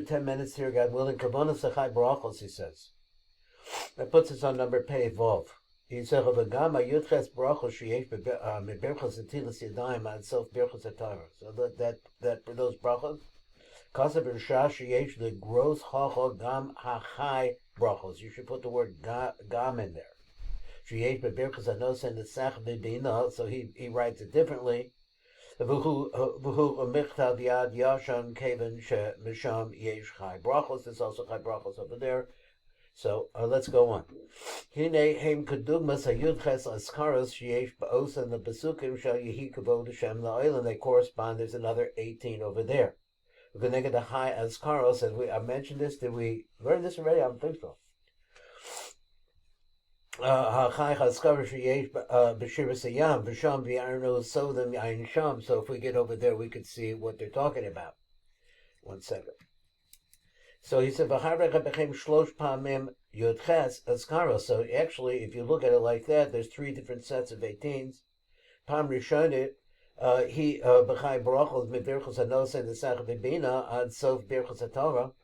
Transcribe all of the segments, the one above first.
do 10 minutes here, God willing. Kavana Sachai Brachos, he says. That puts us on number Pei Vov. He said, "V'gama Yudches Brachos sheyesh meberchos atilas yadayim ad sof berchos atayra." So that for those brachos, kasav b'rshah sheyesh the gross hacha gam hachai brachos. You should put the word gam in there. Sheyesh beberchos anos and the sach v'dina. So he writes it differently. V'hu michtav yad yashan kavan she misham yesh chai brachos. There's also chai brachos over there. So let's go on. Hine heim kedugmas hayudches askaros sheyesh ba'os and the besukim shall yehi kavod Hashem la'oil, and they correspond. There's another 18 over there. We're going to get the high askaros, and I mentioned this. Did we learn this already? I don't think so. High askaros sheyesh b'shiras hayam v'sham v'yarno sodom yain sham. So if we get over there, we could see what they're talking about. 1 second. So he said, shlosh pamim yudches askaros. So actually, if you look at it like that, there's 3 different sets of 18s. Pam rishonit, he b'chai brachos miberchos hanos and the sach v'bina ad sof berchos haTorah.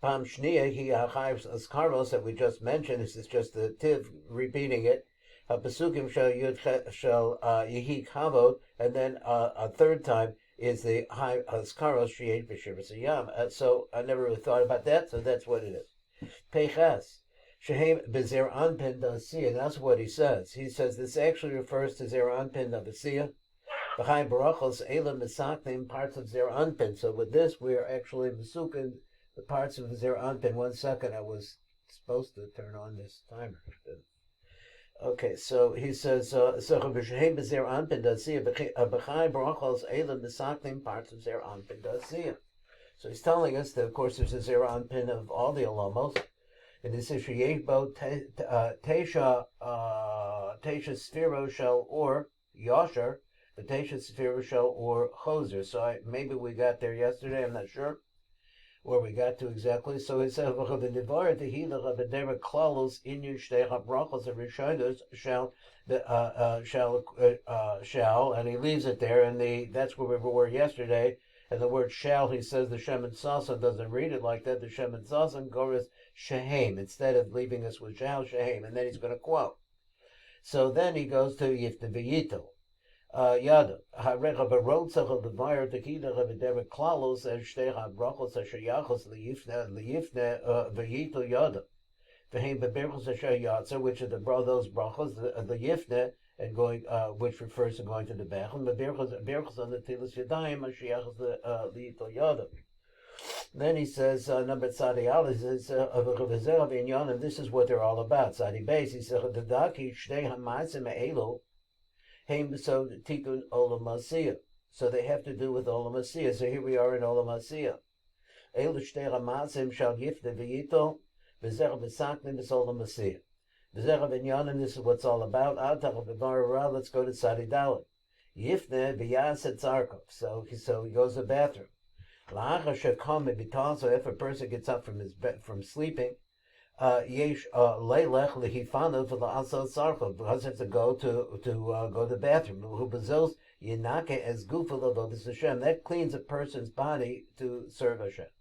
Pam shniya, he hachai askaros that we just mentioned. This is just the tiv repeating it. Ha'pesukim shall yudches shall yehi kavod, and then a third time is the high askaros sheyesh b'shiras hayam. So I never really thought about that. So that's what it is. Peiches shehem bezer anpin da'asiyah. That's what he says. He says this actually refers to zer anpin da'asiyah. B'chai barachos elam misaknim, parts of zer anpin. So with this, we are actually misukin the parts of zer anpin. 1 second, I was supposed to turn on this timer. Okay, so he says, so he's telling us that, of course, there's a zera anpin of all the alomos, and this is sheyeshbo teisha sphero shel or yasher, the teisha sphero shel or choser. So maybe we got there yesterday. I'm not sure where we got to exactly. So he said, and he leaves it there, and that's where we were yesterday. And the word shall, he says the Shem and Sasan doesn't read it like that. The Shem and Sasan goes shehem, instead of leaving us with shall, shehem, and then he's going to quote. So then he goes to Yifta V'yito. Yada harecha berotzach of the vayir tekida v'derek klalos as shtecha brachos asher yachos liyifne v'yito yada v'heim beberchos asher yatzer, which are those brachos the yifne and going which refers to going to the bechon beberchos on the tilas yadayim asher yachos liyito yada. Then he says number tzadi al, he says and this is what they're all about. Tzadi beis, he says the daki shtei hamaisim elu. So tikun olam masiyah. So they have to do with olam masiyah. So here we are in olam masiyah. El shtei ramazim shall yifne v'yito v'zer v'saknim is olam masiyah. V'zer v'inyanim, this is what's all about. Atach v'barara, let's go to Tzadi Dalet. Yifne v'yas et zarkov. So he goes to the bathroom. La'achar shekam mebitan. So if a person gets up from his bed from sleeping, yesh leilech lehifanav la'asal sarkov, because it's to go to the bathroom. Who bezos yinake as gufal avodas Hashem, that cleans a person's body to serve Hashem.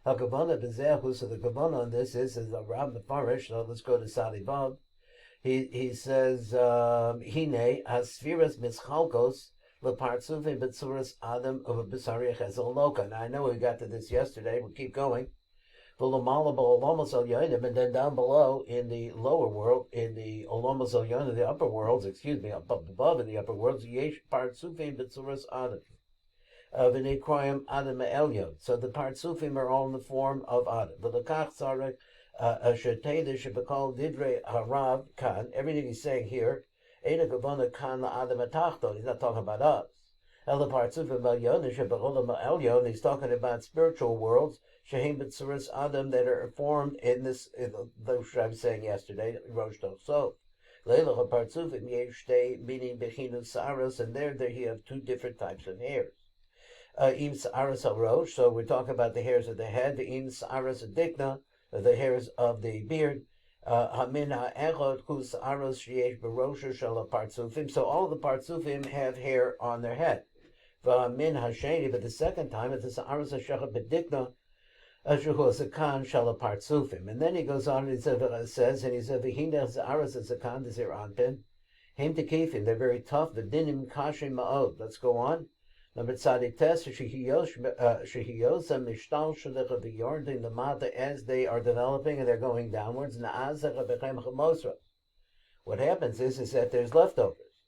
Hakavana bezehu. So the kavana on this is the Rab Mefarish. So let's go to Sadi Vav. He says hine asfiras mischalkos lepartzuvim betzuras adam of a besari chezel loka. Now I know we got to this yesterday. We'll keep going. And then down below in the lower world, in the Olamos Elyon, the upper worlds, above in the upper worlds, Yesh Partsufim Betzuras Adam. V'nekroyim Adam Elyon. So the Partsufim are all in the form of Adam. V'lekach Tzarek Sheteda Shebekol Didre Harav Kan. Everything he's saying here, Eina Kavana Kan Adam Atachton. He's not talking about us. El Partsufim Elyon Shebekolam Elyon. He's talking about spiritual worlds. Shehem B'tzuras Adam, that are formed in this, those I was saying yesterday, Rosh Tosov. Leilach HaPartzufim Yeshtei, meaning Bechinus Saros, and there you have 2 different types of hairs. Im Saros HaRosh, so we're talking about the hairs of the head, the Im Saros HaDikna, the hairs of the beard. Hamin HaEchot Hu Saros Sheyesh B'Rosha Shel HaPartzufim, so all of the Partzufim have hair on their head. V'Hamin HaSheni, but the second time, it's the Saros HaShechet B'Dikna, Ashuhu Zakan Shalapartsufim. And then he goes on and he says, Vihina Za'aras Zakan Zir Anpin. Haim Tekifim, they're very tough. The dinim kashim ma'od. Let's go on. Number tzadi tes shehiyosa mishtal shalecha v'yordin the mata as they are developing and they're going downwards. Na'azecha b'chem chamosra. What happens is that there's leftovers.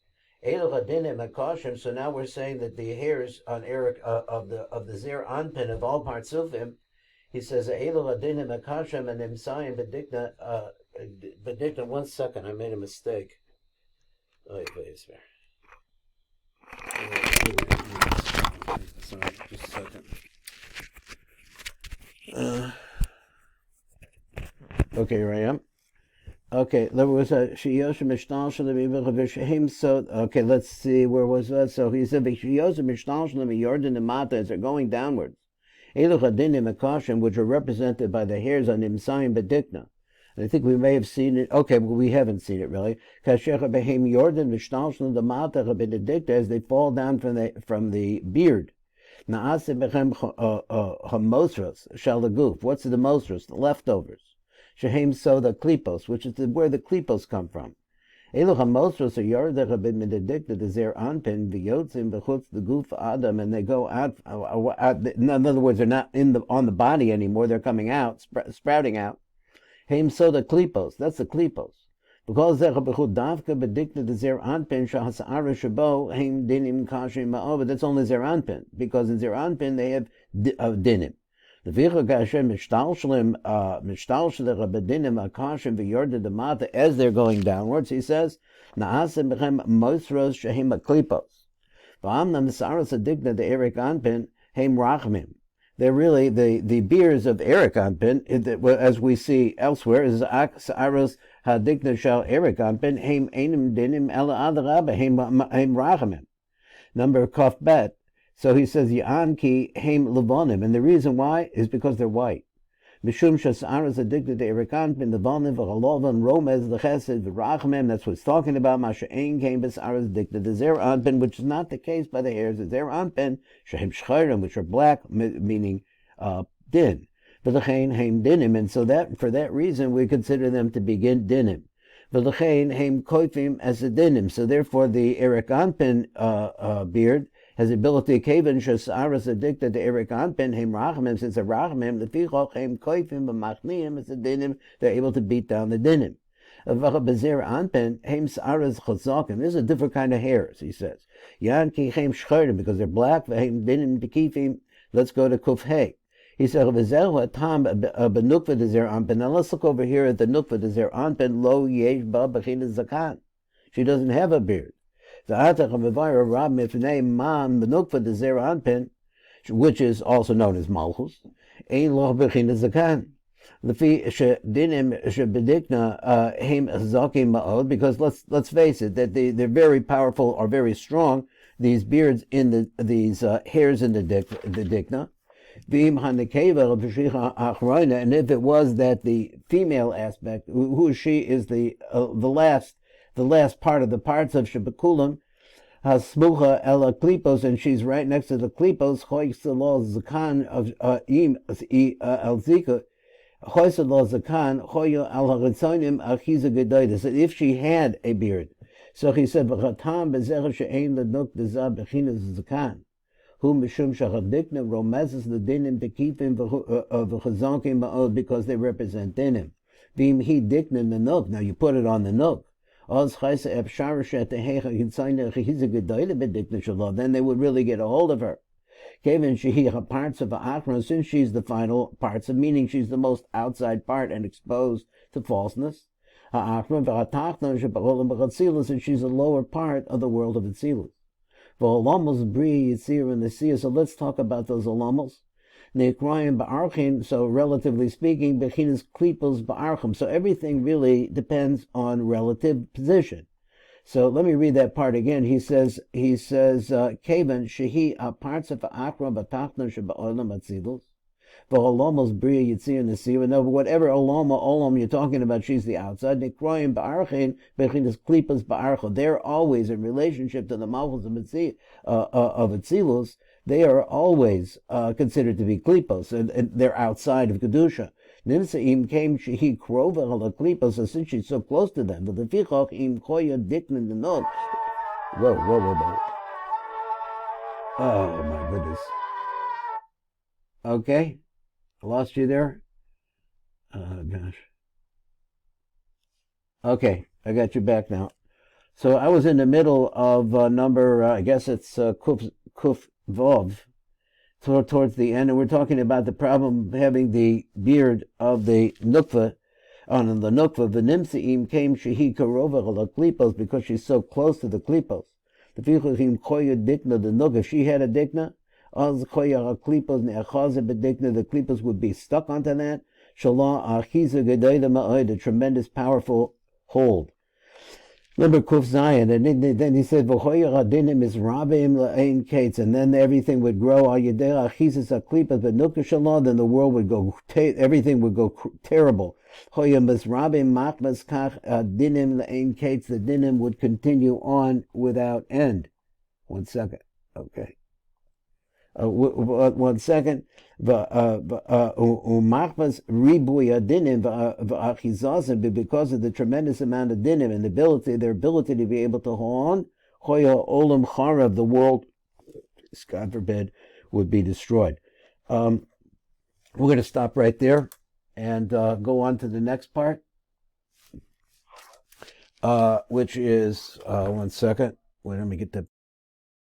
Eiluch dinim akashim. So now we're saying that the hairs on Eric of the zir anpin of all partsufim. He says Eiluch dinim akashim and imsayim bedikna. Bedikna. 1 second, I made a mistake. Oh, please. Sorry, just a second. Okay, here I am. Okay, there was a Shiyosha Mishtal Shalim. So, okay, let's see, where was that? So he said, Shiyosha Mishtal Shalim Yordan and Mata as they're going downwards. Eluch Adinim Akashim, which are represented by the hairs on Imsayim Bedikna. I think we may have seen it. Okay, well, we haven't seen it really. As they fall down from the beard. What's the mosros? The leftovers. Shehem soda klipos, which is where the klipos come from. Elu hamosros are yardach been mededicted as their anpin v'yotzim v'chutz the goof adam, and they go out. In other words, they're not on the body anymore. They're coming out, sprouting out. Heim soda klipos. That's the klipos. Because they're davka bedikted as their anpin shahasara shabo heim dinim kashim ma'ov. That's only their anpin, because in their anpin they have dinim. The vicha gashem mishtalshelim mishtalshelim bedinim akashim v'yorda demata as they're going downwards. He says naasim bechem mosros shehem klipos. V'amnam saras adigna the Eric anpin heim rachmim. They're really the beers of Eric Anpin, as we see elsewhere, is Sa'aros Hadigna Shal Eric Anpin, Haim Einim Dinim Ela Adarabba, Haim Rachamim. Number Kaf Bet. So he says, Ya'an Ki Haim Levonim. And the reason why is because they're white. Mishum Shas'aros Hadigna de Eric Anpin, the Vonim, V'Chalovan, Romez, the Chesed, V'Rachamim. That's what it's talking about. Masha'ain came B'Sa'aros Hadigna de Zer Anpin, which is not the case by the hairs of Zer Anpin, Shahim Shchayrim, which are black, meaning din. V'Lechein Haim Dinim. And so that for that reason we consider them to be dinim. V'Lechein Haim Koifim as a dinim. So therefore the Eric Anpin beard has the ability to kavan shasaras addicted to Eric Anpin, Haim Rachamim, since they're Rachamim, the Fichoch, Haim Koifim, B'Machniim, as a dinim, they're able to beat down the dinim. Bezer Anpin, Haim Saras Chazakim. This is a different kind of hairs, he says. Yan Ki Haim Shchayrim, because they're black, Haim Dinim Bekifim. Let's go to Kuf Hey. He said, V'Zehu Atam B'Nukva Dezer Anpin. Now let's look over here at the Nukva Dezer Anpin, Lo Yesh Ba B'China Zakan. She doesn't have a beard. Which is also known as Malchus. Because let's face it, that they're very powerful or very strong, these beards in these hairs in the dikna. And if it was that the female aspect, who she is the last part of the parts of Shabbakulam, Hasmucha ela klipos, and she's right next to the klipos, Choysalol zakan of im el zika, Choysalol zakan, Choyo al haritzonim achiza gedoides. That if she had a beard, so he said, V'chatam bezecha she'ein lednuk dezah bechinas zakan, who mishum shachadikna romezes the dinim bekifim v'chazonkim ma'od, because they represent dinim. V'im he dikna nenuk. Now you put it on the nuk. Then they would really get a hold of her. Parts of Achron, since she's the final parts of, meaning she's the most outside part and exposed to falseness. And she's the lower part of the world of Atzilus. So let's talk about those olamos. So relatively speaking, bechinas klipos ba'archim. So everything really depends on relative position. So let me read that part again. He says, Kavan shehi parts of akra batachna sheba'olam atzilus. V'olamos bria yitzir nesira. No, but whatever olam you're talking about, she's the outside. Nekroyim ba'archin bechinas klipos ba'archim. They're always in relationship to the malchus of Atzilus. they are always considered to be klipos, and they're outside of kedusha. Nimseim came shehi krova ala klipos, since she's so close to them. But the fichach im koya diknin the nog. Whoa. Oh my goodness. Okay, I lost you there. Oh gosh. Okay, I got you back now. So I was in the middle of number, I guess it's Kuf Vov, towards the end, and we're talking about the problem of having the beard of the Nukva, on the Nukva. The Nimseim came Shehi Karova ala Klipos, because she's so close to the Klipos. The Fichuchim Koya Dikna, the Nukva, if she had a Dikna, Az Koya ala Klipos, Ne'achaze Bedikna, the Klipos would be stuck onto that. Shalah Achiza Gedayda Ma'oid, a tremendous, powerful hold. Remember Kuf Zion, and then he said, "V'hoyer adinim is rabim la'ain kates," and then everything would grow. Al yedei achizas aklipas, but nukashallah, then the world would go, everything would go terrible. Hoyer mis rabim machmas kach adinim la'ain kates. The dinim would continue on without end. 1 second, okay. 1 second. Umachmas ribuya dinim v'achizazim, because of the tremendous amount of dinim and their ability to be able to hold on, hoya olam charav, the world, God forbid, would be destroyed. We're going to stop right there and go on to the next part, which is 1 second. Wait, let me get the